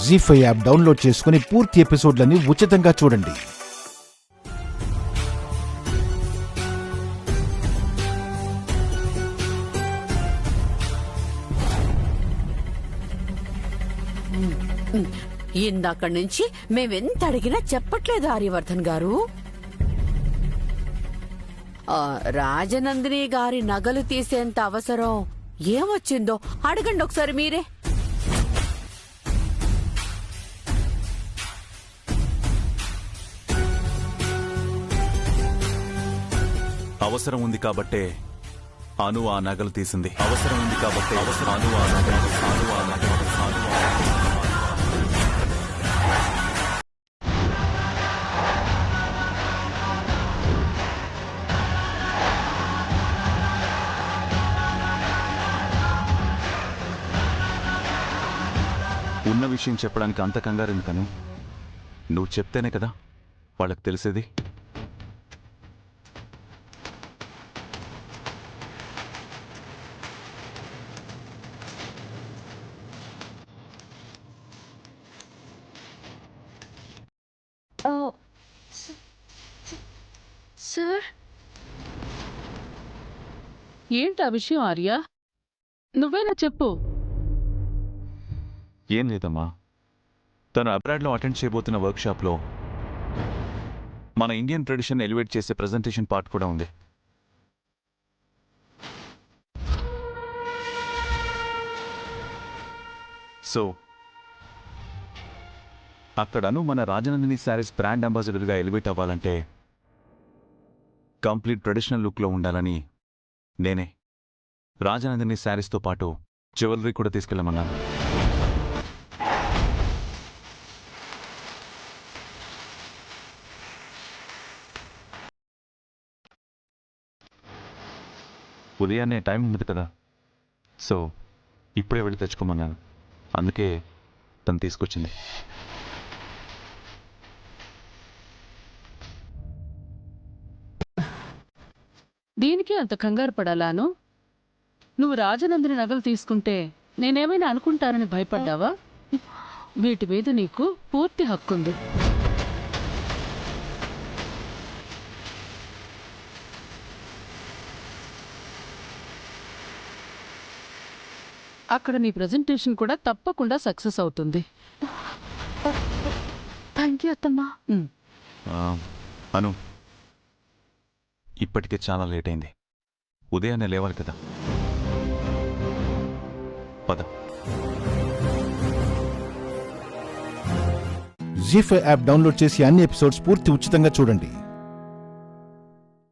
జీ5 app download చేసుకుని పూర్తి ఎపిసోడ్లని ఉచితంగా చూడండి. ఇందాక నుంచి మేమెంత అడిగినా చెప్పట్లేదు ఆర్యవర్ధన్ గారు. రాజనందిని గారి నగలు తీసేంత అవసరం ఏమొచ్చిందో అడగండి ఒకసారి మీరే. అవసరం ఉంది కాబట్టే అను ఆ నగలు తీసింది. అవసరం ఉంది కాబట్టి అను ఆ నగలు ఉన్న విషయం చెప్పడానికి అంత కంగారు ఎందుకను? నువ్వు చెప్తేనే కదా వాళ్ళకి తెలిసేది. సార్, ఏంటి ఆ విషయం ఆర్య? నువ్వేనా చెప్పు. ఏం లేదమ్మా, తను అబ్రాడ్లో అటెండ్ చేయబోతున్న వర్క్షాప్లో మన ఇండియన్ ట్రెడిషన్ ఎలివేట్ చేసే ప్రెజెంటేషన్ పార్ట్ కూడా ఉంది. సో అక్కడను మన రాజనందిని శారీస్ బ్రాండ్ అంబాసిడర్గా ఎలివేట్ అవ్వాలంటే కంప్లీట్ ట్రెడిషనల్ లుక్లో ఉండాలని నేనే రాజనందిని శారీస్తో పాటు జ్యువెలరీ కూడా తీసుకెళ్ళమన్నాను. ఉదయాన్నే టైం ఉంది కదా, సో ఇప్పుడే వెళ్ళి తెచ్చుకోమన్నాను. అందుకే తను తీసుకొచ్చింది. దీనికి అంత కంగారు పడాలాను? నువ్వు రాజనందిని నగలు తీసుకుంటే నేనేమైనా అనుకుంటానని భయపడ్డావా? వీటి మీద నీకు పూర్తి హక్కుంది. అక్కడ నీ ప్రెజెంటేషన్ కూడా తప్పకుండా సక్సెస్ అవుతుంది. థ్యాంక్ యూ అత్తమ్మా. అను, ఇప్పటికే చాలా లేట్ అయింది. ఉదయాన్నే లేవాలి కదా. పద. జీ5 యాప్ డౌన్లోడ్ చేసి అన్ని ఎపిసోడ్స్ పూర్తి ఉచితంగా చూడండి.